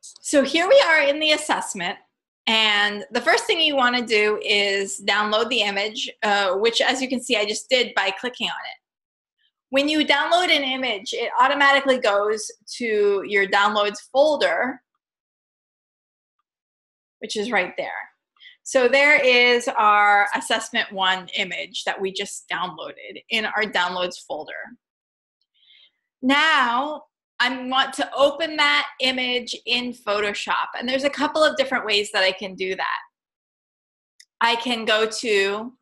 So here we are in the assessment, and the first thing you want to do is download the image, which, as you can see, I just did by clicking on it. When you download an image, it automatically goes to your downloads folder, which is right there. So there is our assessment 1 image that we just downloaded in our downloads folder. Now, I want to open that image in Photoshop, and there's a couple of different ways that I can do that. I can go to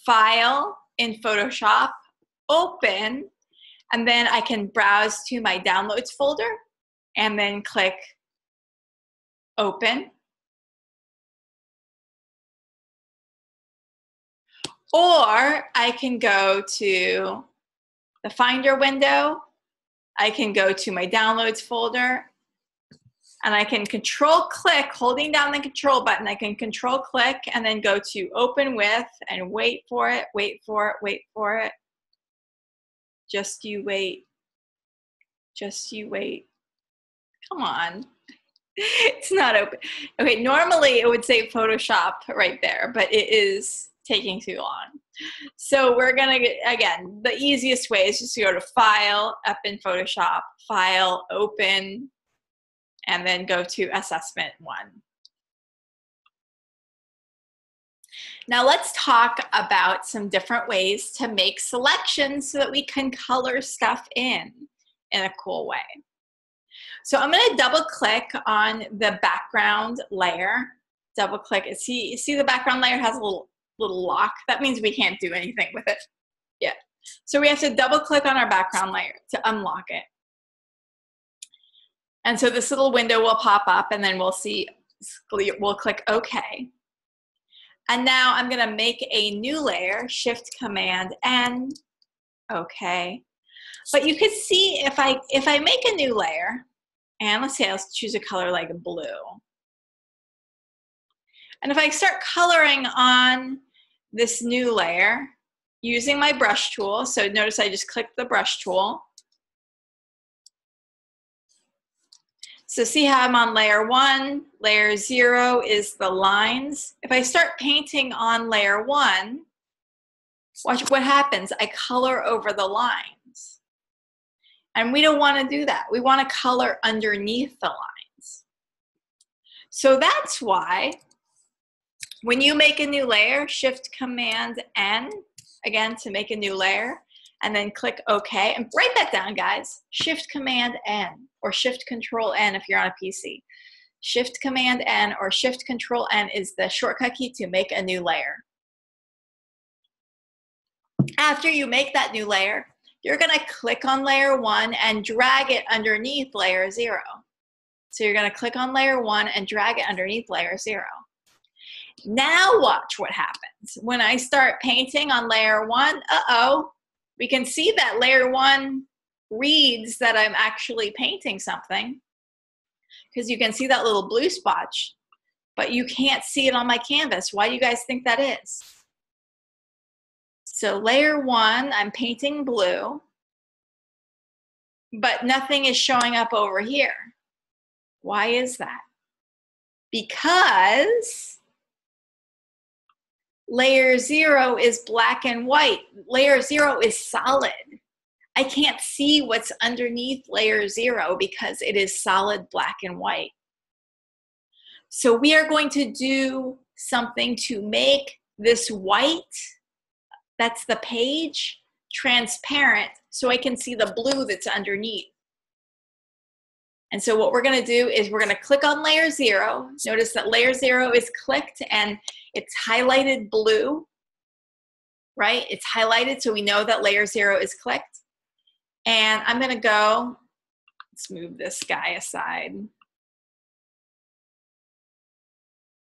File in Photoshop, Open, and then I can browse to my Downloads folder, and then click Open. Or I can go to the Finder window, I can go to my Downloads folder, and I can Control-click, holding down the Control button, I can Control-click and then go to Open With and wait for it, wait for it, wait for it. Just you wait. Just you wait. Come on. It's not open. Okay, normally it would say Photoshop right there, but it is taking too long. So we're gonna get, again, the easiest way is just to go to File, up in Photoshop, File, Open, and then go to Assessment 1. Now let's talk about some different ways to make selections so that we can color stuff in a cool way. So I'm gonna double click on the background layer. Double click, see the background layer has a little lock. That means we can't do anything with it. Yeah. So we have to double click on our background layer to unlock it. And so this little window will pop up, and then we'll see, we'll click OK. And now I'm going to make a new layer, Shift Command N, OK. But you can see if I make a new layer, and let's say I'll choose a color like blue. And if I start coloring on this new layer using my brush tool, so notice I just clicked the brush tool. So see how I'm on layer 1, layer 0 is the lines. If I start painting on layer 1, watch what happens. I color over the lines. And we don't want to do that. We want to color underneath the lines. So that's why when you make a new layer, Shift Command N, again, to make a new layer, and then click OK. And write that down, guys. Shift Command N, or Shift Control N if you're on a PC. Shift Command N or Shift Control N is the shortcut key to make a new layer. After you make that new layer, you're going to click on layer 1 and drag it underneath layer 0. So you're going to click on layer 1 and drag it underneath layer 0. Now watch what happens. When I start painting on layer 1, we can see that layer 1 reads that I'm actually painting something, because you can see that little blue spot, but you can't see it on my canvas. Why do you guys think that is? So layer 1, I'm painting blue, but nothing is showing up over here. Why is that? Because layer 0 is black and white. Layer 0 is solid. I can't see what's underneath layer 0 because it is solid black and white. So we are going to do something to make this white, that's the page, transparent so I can see the blue that's underneath. And so what we're going to do is we're going to click on layer 0. Notice that layer 0 is clicked and it's highlighted blue, right? It's highlighted so we know that layer 0 is clicked. And I'm going to go, let's move this guy aside.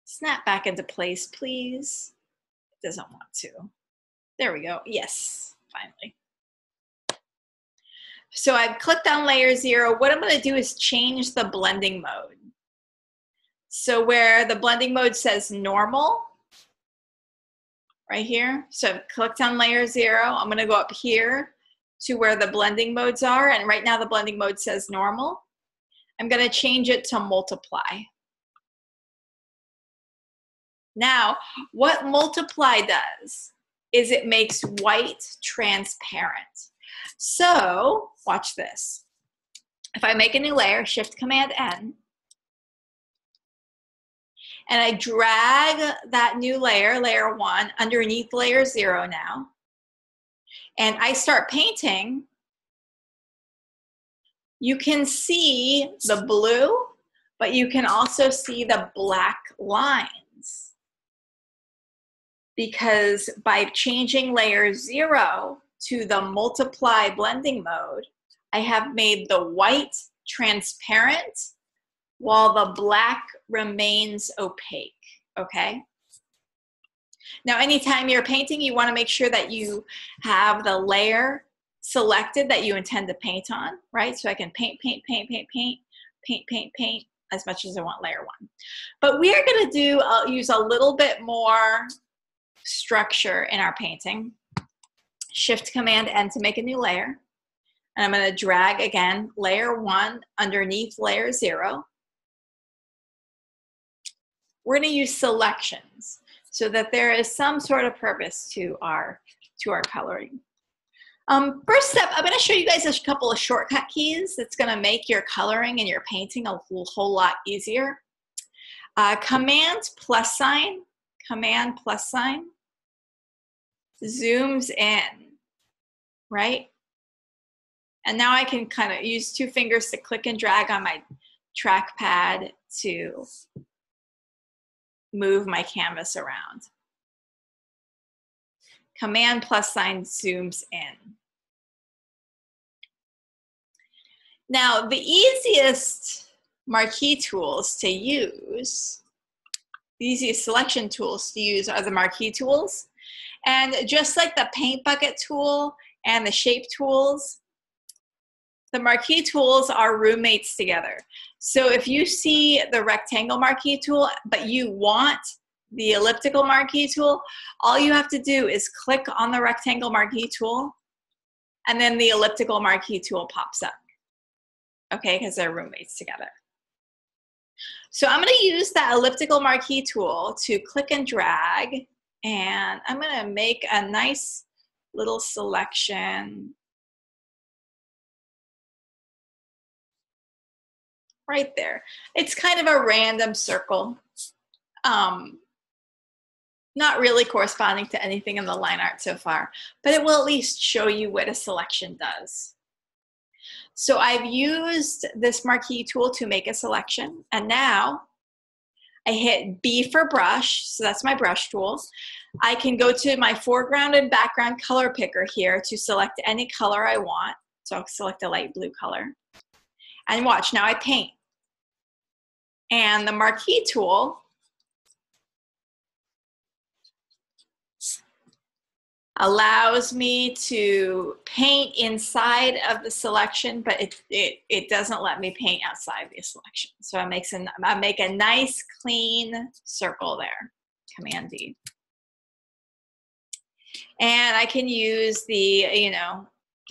Snap back into place, please. It doesn't want to. There we go. Yes, finally. So I've clicked on layer 0. What I'm going to do is change the blending mode. So where the blending mode says normal, right here. So I've clicked on layer 0. I'm going to go up here to where the blending modes are. And right now the blending mode says normal. I'm going to change it to multiply. Now, what multiply does is it makes white transparent. So, watch this. If I make a new layer, Shift-Command-N, and I drag that new layer, layer 1, underneath layer 0 now, and I start painting, you can see the blue, but you can also see the black lines. Because by changing layer 0 to the multiply blending mode, I have made the white transparent while the black remains opaque, okay? Now, anytime you're painting, you want to make sure that you have the layer selected that you intend to paint on, right? So I can paint, paint, paint, paint, paint, paint, paint, paint as much as I want layer 1. But we are going to use a little bit more structure in our painting. Shift-Command-N to make a new layer. And I'm going to drag, again, layer 1 underneath layer 0. We're going to use selections so that there is some sort of purpose to our coloring. First step, I'm going to show you guys a couple of shortcut keys that's going to make your coloring and your painting a whole lot easier. Command plus sign zooms in, right? And now I can kind of use 2 fingers to click and drag on my trackpad to move my canvas around. Command plus sign zooms in. Now, the easiest marquee tools to use, the easiest selection tools to use are the marquee tools. And just like the paint bucket tool and the shape tools, the marquee tools are roommates together. So if you see the rectangle marquee tool, but you want the elliptical marquee tool, all you have to do is click on the rectangle marquee tool, and then the elliptical marquee tool pops up, okay, because they're roommates together. So I'm going to use that elliptical marquee tool to click and drag, and I'm going to make a nice little selection right there. It's kind of a random circle, not really corresponding to anything in the line art so far, but it will at least show you what a selection does. So I've used this marquee tool to make a selection, and now I hit B for brush, so that's my brush tool. I can go to my foreground and background color picker here to select any color I want. So I'll select a light blue color. And watch, now I paint. And the marquee tool allows me to paint inside of the selection, but it doesn't let me paint outside the selection. So I make a nice clean circle there, Command D. And I can use the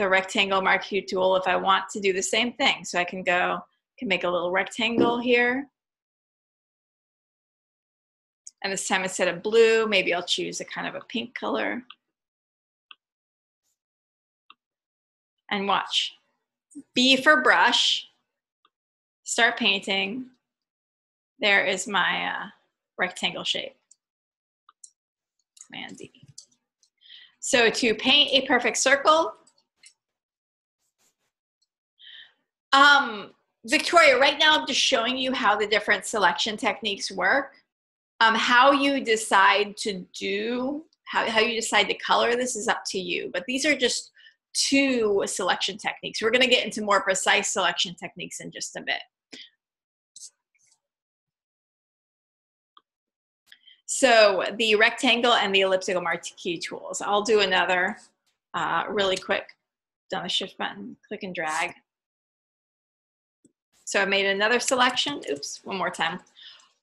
rectangle marquee tool if I want to do the same thing. So I can make a little rectangle here. And this time instead of blue, maybe I'll choose a kind of a pink color. And watch. B for brush. Start painting. There is my rectangle shape. Command D. So to paint a perfect circle, Victoria, right now I'm just showing you how the different selection techniques work. How you decide to how you decide to color, this is up to you. But these are just 2 selection techniques. We're going to get into more precise selection techniques in just a bit. So the rectangle and the elliptical marquee tools. I'll do another really quick. Down the shift button, click and drag. So I made another selection. Oops, one more time.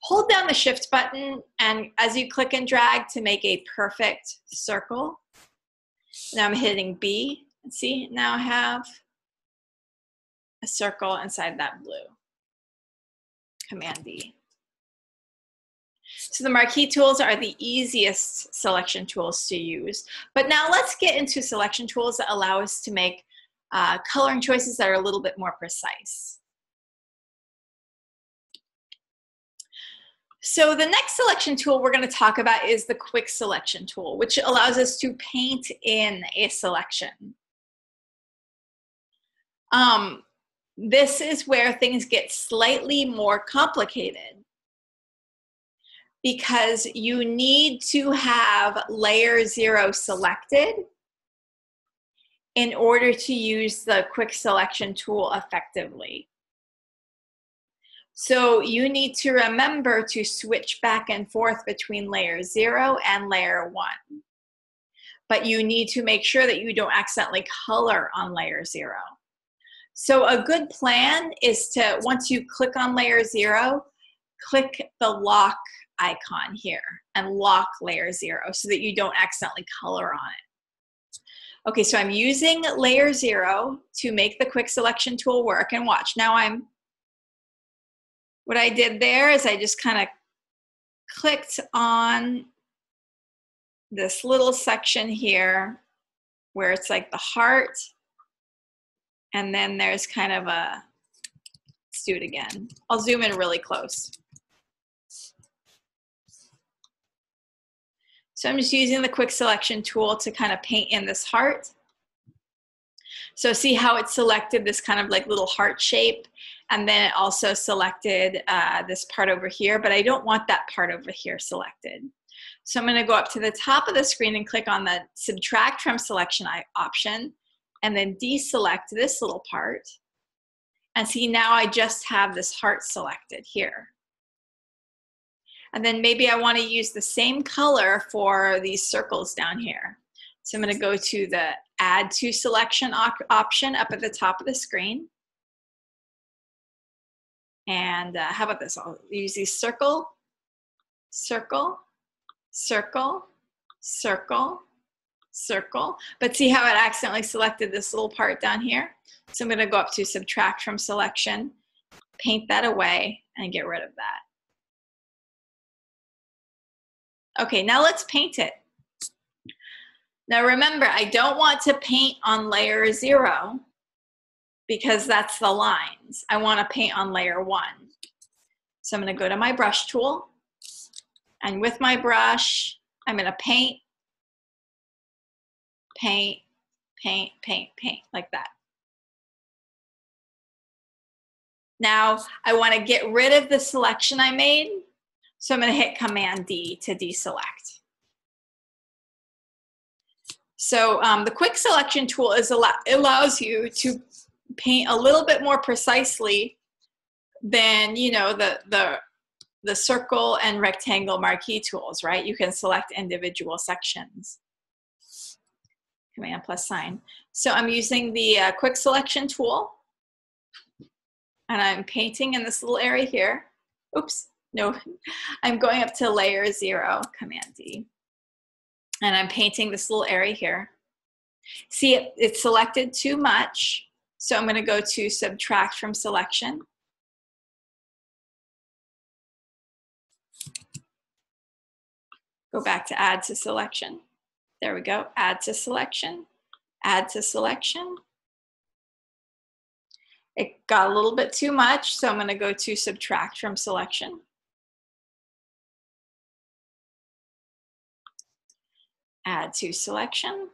Hold down the shift button, and as you click and drag to make a perfect circle. Now I'm hitting B. See, now I have a circle inside that blue. Command D. So the marquee tools are the easiest selection tools to use. But now let's get into selection tools that allow us to make coloring choices that are a little bit more precise. So the next selection tool we're going to talk about is the quick selection tool, which allows us to paint in a selection. This is where things get slightly more complicated because you need to have layer 0 selected in order to use the quick selection tool effectively. So you need to remember to switch back and forth between layer 0 and layer 1. But you need to make sure that you don't accidentally color on layer 0. So a good plan is to, once you click on layer 0, click the lock icon here and lock layer 0 so that you don't accidentally color on it. Okay, so I'm using layer 0 to make the quick selection tool work, and watch. Now what I did there is I just kind of clicked on this little section here where it's like the heart, and then there's kind of a, let's do it again. I'll zoom in really close. So I'm just using the quick selection tool to kind of paint in this heart. So see how it selected this kind of like little heart shape, and then it also selected this part over here, but I don't want that part over here selected. So I'm going to go up to the top of the screen and click on the subtract from selection option, and then deselect this little part. And see, now I just have this heart selected here. And then maybe I want to use the same color for these circles down here. So I'm going to go to the add to selection option up at the top of the screen. And how about this? I'll use these circle, circle, circle, circle, circle. But see how it accidentally selected this little part down here? So I'm going to go up to subtract from selection, paint that away, and get rid of that. Okay, now let's paint it. Now remember, I don't want to paint on layer 0 because that's the lines. I want to paint on layer 1. So I'm going to go to my brush tool, and with my brush, I'm going to paint, paint, paint, paint, paint, like that. Now I want to get rid of the selection I made, so I'm going to hit Command D to deselect. So the quick selection tool allows you to paint a little bit more precisely than, you know, the circle and rectangle marquee tools, right? You can select individual sections. Command plus sign. So I'm using the quick selection tool, and I'm painting in this little area here. Oops, no, I'm going up to layer 0, Command D. And I'm painting this little area here. See, it's selected too much. So I'm going to go to subtract from selection. Go back to add to selection. There we go. Add to selection. Add to selection. It got a little bit too much, so I'm going to go to subtract from selection. Add to selection.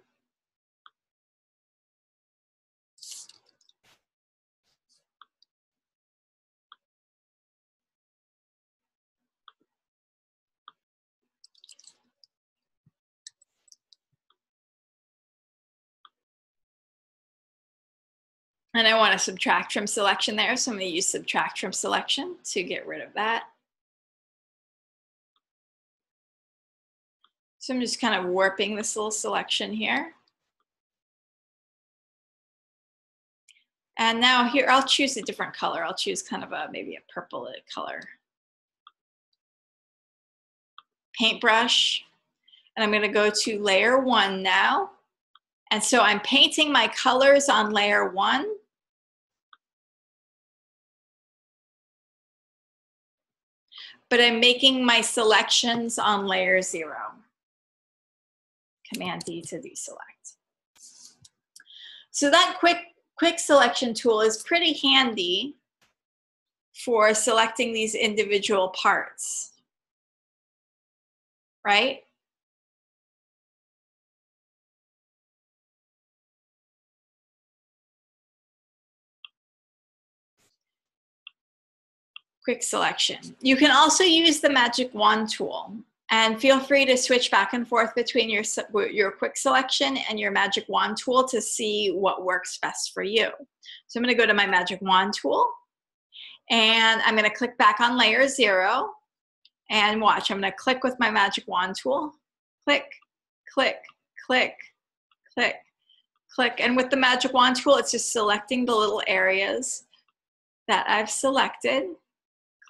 And I want to subtract from selection there, so I'm going to use subtract from selection to get rid of that. So I'm just kind of warping this little selection here. And now here, I'll choose a different color. I'll choose kind of maybe a purple color. Paintbrush. And I'm going to go to layer 1 now. And so I'm painting my colors on layer 1. but I'm making my selections on layer 0. Command D to deselect. So that quick selection tool is pretty handy for selecting these individual parts, right? Quick selection. You can also use the magic wand tool, and feel free to switch back and forth between your quick selection and your magic wand tool to see what works best for you. So I'm going to go to my magic wand tool, and I'm going to click back on layer 0, and watch. I'm going to click with my magic wand tool. Click, click, click, click, click. And with the magic wand tool, it's just selecting the little areas that I've selected.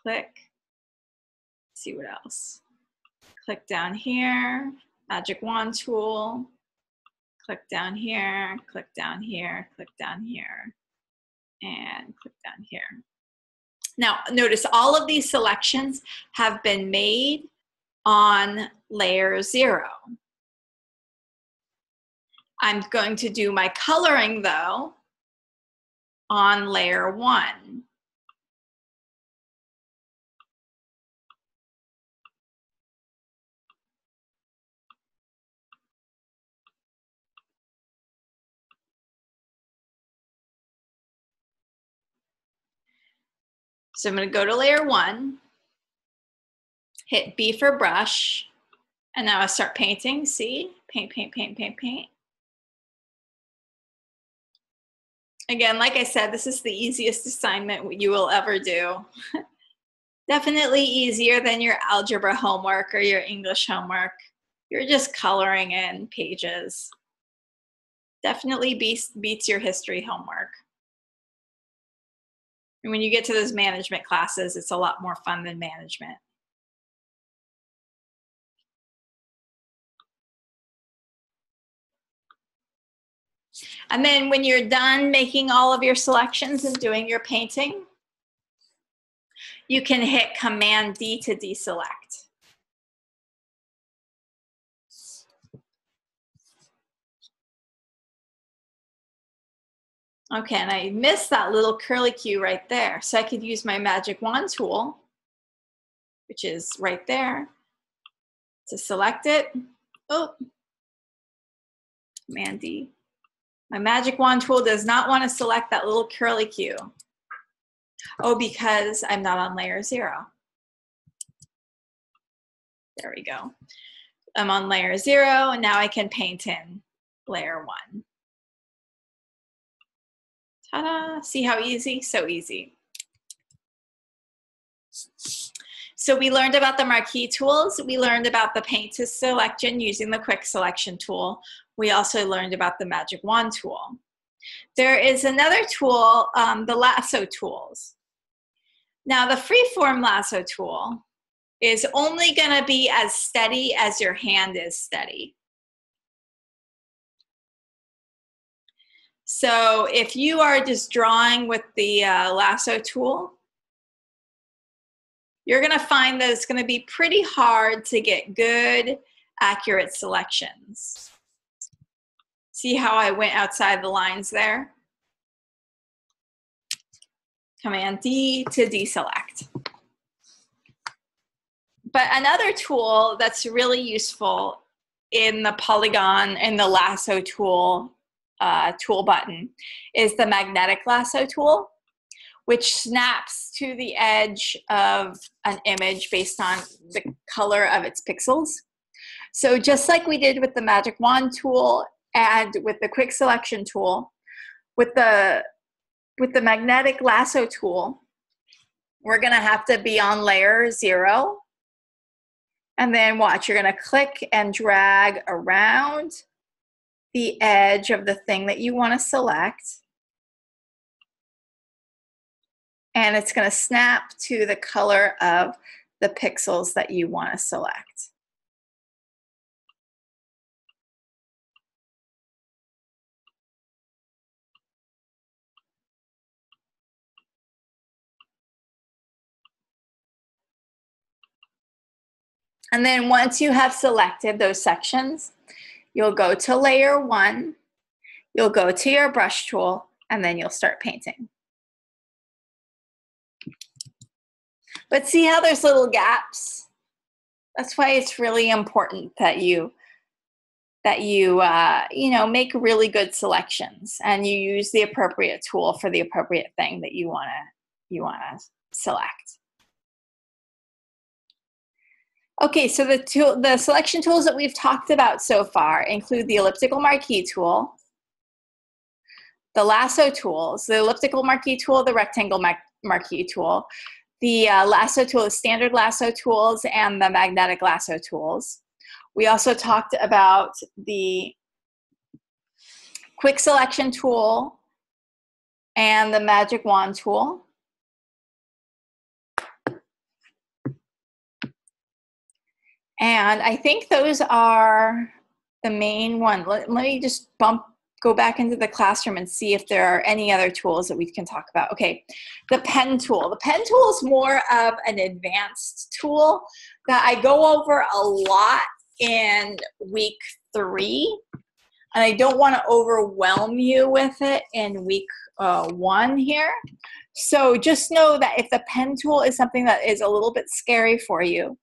Click. See what else. Click down here, magic wand tool. Click down here, click down here, click down here, and click down here. Now, notice all of these selections have been made on layer 0. I'm going to do my coloring, though, on layer 1. So I'm going to go to layer 1, hit B for brush, and now I start painting. See? Paint, paint, paint, paint, paint. Again, like I said, this is the easiest assignment you will ever do. Definitely easier than your algebra homework or your English homework. You're just coloring in pages. Definitely beats your history homework. And when you get to those management classes, it's a lot more fun than management. And then when you're done making all of your selections and doing your painting, you can hit Command D to deselect. Okay, and I missed that little curly Q right there. So I could use my magic wand tool, which is right there, to select it. Oh, Command D. My magic wand tool does not want to select that little curly Q. Oh, because I'm not on layer 0. There we go. I'm on layer 0, and now I can paint in layer 1. Ta-da! See how easy? So easy. So we learned about the marquee tools. We learned about the paint to selection using the quick selection tool. We also learned about the magic wand tool. There is another tool, the lasso tools. Now the freeform lasso tool is only going to be as steady as your hand is steady. So if you are just drawing with the lasso tool, you're going to find that it's going to be pretty hard to get good, accurate selections. See how I went outside the lines there? Command D to deselect. But another tool that's really useful in the polygon and the lasso tool tool button is the magnetic lasso tool, which snaps to the edge of an image based on the color of its pixels. So just like we did with the magic wand tool and with the quick selection tool, with the magnetic lasso tool, we're gonna have to be on layer 0. And then watch, you're gonna click and drag around the edge of the thing that you wanna select. And it's gonna snap to the color of the pixels that you wanna select. And then once you have selected those sections, you'll go to layer 1, you'll go to your brush tool, and then you'll start painting. But see how there's little gaps? That's why it's really important that you know, make really good selections and you use the appropriate tool for the appropriate thing that you wanna select. Okay, so the selection tools that we've talked about so far include the elliptical marquee tool, the lasso tools, the elliptical marquee tool, the rectangle marquee tool, the lasso tool, the standard lasso tools, and the magnetic lasso tools. We also talked about the quick selection tool and the magic wand tool. And I think those are the main one. Let me just go back into the classroom and see if there are any other tools that we can talk about. Okay, the pen tool. The pen tool is more of an advanced tool that I go over a lot in week 3. And I don't want to overwhelm you with it in week 1 here. So just know that if the pen tool is something that is a little bit scary for you,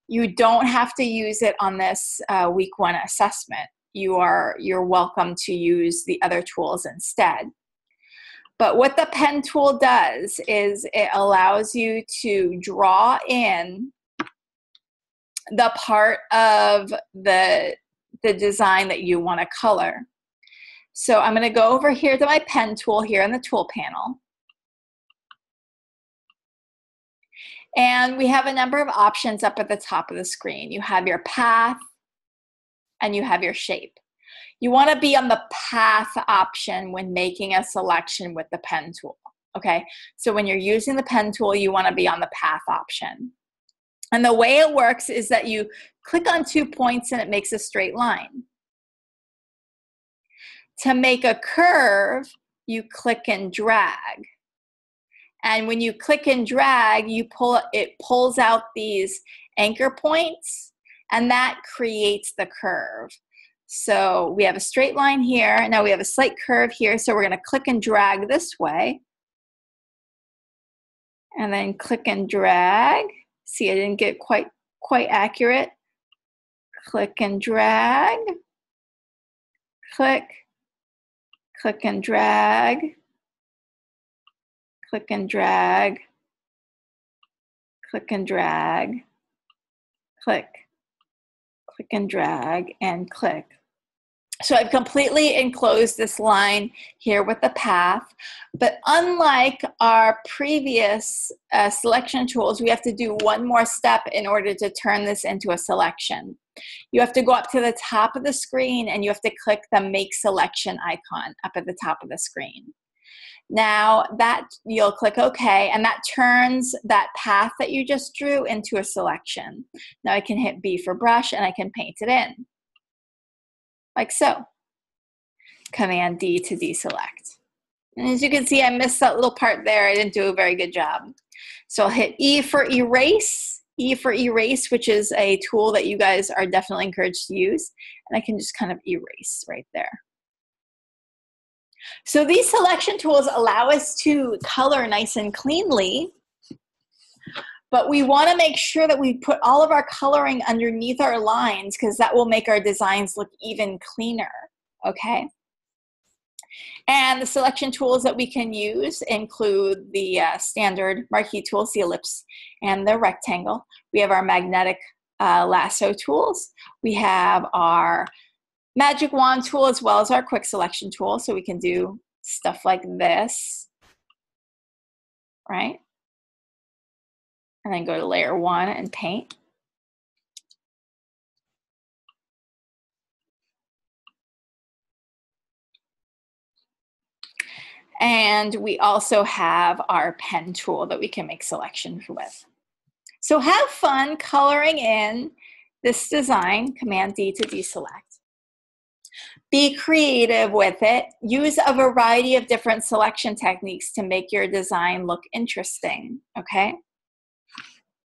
you don't have to use it on this week 1 assessment. You're welcome to use the other tools instead. But what the pen tool does is it allows you to draw in the part of the design that you want to color. So I'm going to go over here to my pen tool here in the tool panel. And we have a number of options up at the top of the screen. You have your path and you have your shape. You want to be on the path option when making a selection with the pen tool. Okay, so when you're using the pen tool, you want to be on the path option. And the way it works is that you click on 2 points and it makes a straight line. To make a curve, you click and drag. And when you click and drag, it pulls out these anchor points, and that creates the curve. So we have a straight line here. Now we have a slight curve here, so we're going to click and drag this way. And then click and drag. See, I didn't get quite accurate. Click and drag. Click and drag. Click and drag. Click and drag. Click and drag, and click. So I've completely enclosed this line here with the path, but unlike our previous selection tools, we have to do one more step in order to turn this into a selection. You have to go up to the top of the screen and you have to click the Make Selection icon up at the top of the screen. Now that you'll click OK, and that turns that path that you just drew into a selection. Now I can hit B for brush and I can paint it in, like so. Command D to deselect. And as you can see, I missed that little part there. I didn't do a very good job. So I'll hit E for erase, which is a tool that you guys are definitely encouraged to use. And I can just kind of erase right there. So these selection tools allow us to color nice and cleanly, but we want to make sure that we put all of our coloring underneath our lines because that will make our designs look even cleaner, okay? And the selection tools that we can use include the standard marquee tools, the ellipse and the rectangle. We have our magnetic lasso tools. We have our magic wand tool as well as our quick selection tool, so we can do stuff like this, right? And then go to layer 1 and paint. And we also have our pen tool that we can make selections with. So have fun coloring in this design, Command D to deselect. Be creative with it. Use a variety of different selection techniques to make your design look interesting, okay?